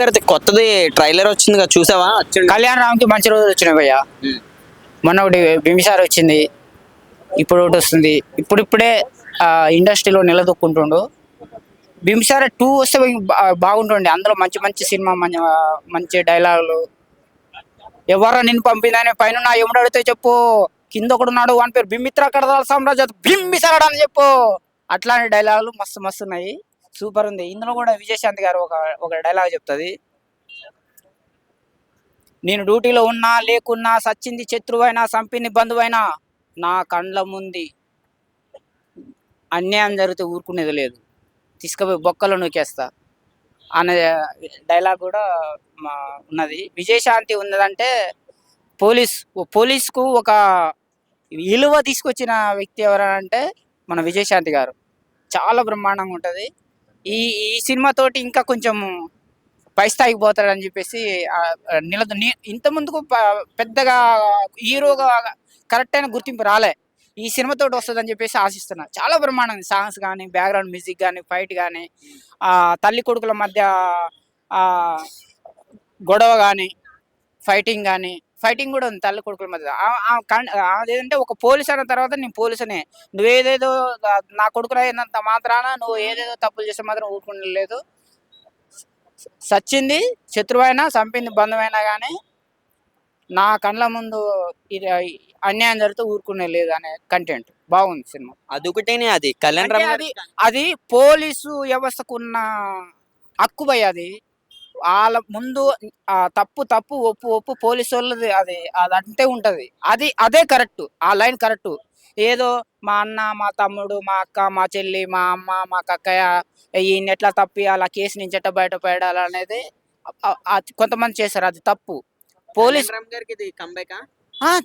గారిది కొత్తది ట్రైలర్ వచ్చింది కదా, చూసావా? కళ్యాణ్ రామ్కి మంచి రోజులు వచ్చినాయి భయ్య. మొన్న ఒకటి బింబిసార్ వచ్చింది, ఇప్పుడు ఒకటి వస్తుంది. ఇప్పుడిప్పుడే ఇండస్ట్రీలో నిలదొక్కుంటుండు. బింబిసార్ 2 వస్తే బాగుంటుండే. అందులో మంచి మంచి సినిమా, మంచి డైలాగులు. ఎవరో నిన్ను పంపిందని పైన నా ఎముడు అడిగితే చెప్పు, కింద ఒకడున్నాడు వాని పేరు బింబిత్ర కడదాల సామ్రాజ్య బింబిసారడు అని చెప్పు. అట్లాంటి డైలాగులు మస్తు మస్తు ఉన్నాయి, సూపర్ ఉంది. ఇందులో కూడా విజయశాంతి గారు ఒక డైలాగ్ చెప్తుంది. నేను డ్యూటీలో ఉన్నా లేకున్నా, సచ్చింది శత్రువైనా చంపింది బంధువైనా, నా కండ్ల ముందు అన్యాయం జరిగితే ఊరుకునేది లేదు, తీసుకుపోయి బొక్కలో నూకేస్తా అనే డైలాగ్ కూడా ఉన్నది. విజయశాంతి ఉన్నదంటే పోలీస్కు ఒక విలువ తీసుకొచ్చిన వ్యక్తి ఎవరంటే మన విజయశాంతి గారు. చాలా బ్రహ్మాండంగా ఉంటుంది. ఈ ఈ సినిమాతోటి ఇంకా కొంచెం పై స్థాయికి పోతాడని చెప్పేసి ఇంత ముందుకు పెద్దగా హీరోగా కరెక్ట్ అయిన గుర్తింపు రాలే, ఈ సినిమాతోటి వస్తుందని చెప్పేసి ఆశిస్తున్నా. చాలా బ్రహ్మాండంగా సాంగ్స్ కానీ, బ్యాక్గ్రౌండ్ మ్యూజిక్ కానీ, ఫైట్ కానీ, తల్లి కొడుకుల మధ్య గొడవ కానీ, ఫైటింగ్ కూడా ఉంది తల్లి కొడుకుల మధ్య. అదేంటంటే ఒక పోలీస్ అన్న తర్వాత నేను పోలీసునే, నువ్వేదేదో నా కొడుకులు అయినంత మాత్రాన నువ్వు ఏదేదో తప్పులు చేస్తే మాత్రం ఊరుకునేలేదు, సచ్చింది శత్రువైనా చంపింది బంధువైనా కానీ నా కళ్ళ ముందు అన్యాయం జరిగితే ఊరుకునే లేదు అనే కంటెంట్ బాగుంది సినిమా. అదొకటేనే, అది కళ్యాణ్ రామ్ అది పోలీసు వ్యవస్థకు ఉన్న హక్కు భయ. అది వాళ్ళ ముందు తప్పు ఒప్పు పోలీసు వాళ్ళది, అది అదంతే ఉంటది. అదే కరెక్ట్, ఆ లైన్ కరెక్ట్. ఏదో మా అన్న, మా తమ్ముడు, మా అక్క, మా చెల్లి, మా అమ్మ, మా కక్కయ్య ఈయన ఎట్లా తప్పి అలా కేసు నుంచి ఎట్లా బయటపడాలనేది కొంతమంది చేశారు, అది తప్పు. పోలీస్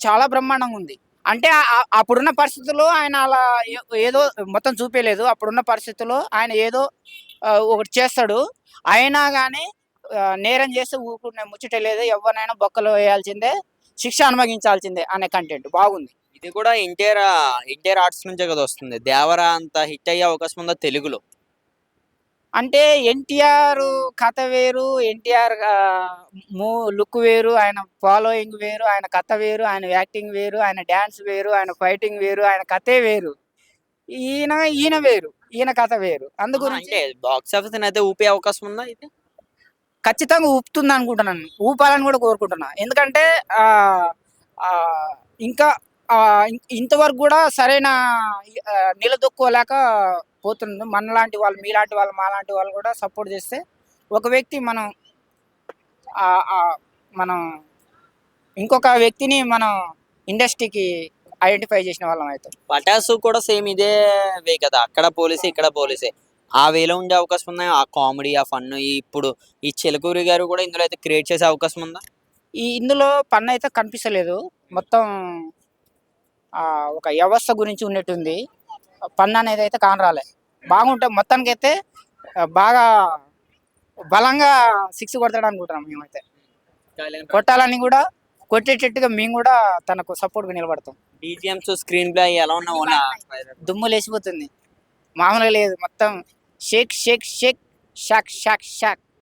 చాలా బ్రహ్మాండంగా ఉంది. అంటే అప్పుడున్న పరిస్థితుల్లో ఆయన అలా ఏదో మొత్తం చూపించలేదు. అప్పుడున్న పరిస్థితుల్లో ఆయన ఏదో ఒకటి చేస్తాడు, అయినా కానీ నేరం చేస్తే ఊరుకునే ముచ్చట లేదు, ఎవరినైనా బొక్కలో వేయాల్సిందే, శిక్ష అనుభవించాల్సిందే అనే కంటెంట్ బాగుంది. ఇది కూడా ఎన్టీఆర్ ఆర్ట్స్ నుంచే కదా వస్తుంది. దేవరా అంత హిట్ అయ్యే అవకాశం ఉందా తెలుగులో? అంటే ఎన్టీఆర్ కథ వేరు, ఎన్టీఆర్ లుక్ వేరు, ఆయన ఫాలోయింగ్ వేరు, ఆయన కథ వేరు, ఆయన యాక్టింగ్ వేరు, ఆయన డ్యాన్స్ వేరు, ఆయన ఫైటింగ్ వేరు, ఆయన కథే వేరు. ఈయన వేరు, ఈయన కథ వేరు. అందుగురించి బాక్స్ ఆఫీస్ అయితే ఊపే అవకాశం ఉందా? అయితే ఖచ్చితంగా ఊపుతుంది అనుకుంటున్నాను, ఊపాలని కూడా కోరుకుంటున్నా. ఎందుకంటే ఇంకా ఇంతవరకు కూడా సరైన నిలదొక్కోలేక పోతుంది. మనలాంటి వాళ్ళు, మీలాంటి వాళ్ళు, మాలాంటి వాళ్ళు కూడా సపోర్ట్ చేస్తే ఒక వ్యక్తి మనం ఇంకొక వ్యక్తిని మనం ఇండస్ట్రీకి ఐడెంటిఫై చేసిన వాళ్ళం అవుతాం. పటాసు కూడా సేమ్ ఇదే వే కదా, అక్కడ పోలీసే ఇక్కడ పోలీసే, ఆ వేలో ఉండే అవకాశం ఉందా? ఆ కామెడీ, ఆ ఫన్. ఇప్పుడు ఈ చిలకూరి గారు కూడా ఇందులో అయితే క్రియేట్ చేసే అవకాశం ఉందా? ఇందులో పన్ను అయితే కనిపిస్తలేదు, మొత్తం ఒక వ్యవస్థ గురించి ఉన్నట్టుంది. పన్ను అనేది అయితే కానరాలే. బాగుంటుంది మొత్తానికి అయితే, బాగా బలంగా 6 కొడతాడు అనుకుంటున్నాం మేమైతే. కొట్టాలని కూడా, కొట్టేటట్టుగా మేము కూడా తనకు సపోర్ట్గా నిలబడతాం. బీజిఎంస్, స్క్రీన్ ప్లే ఎలా ఉన్నా దుమ్ము లేచిపోతుంది, మామూలుగా లేదు. మొత్తం shake shake shake shock shock shock.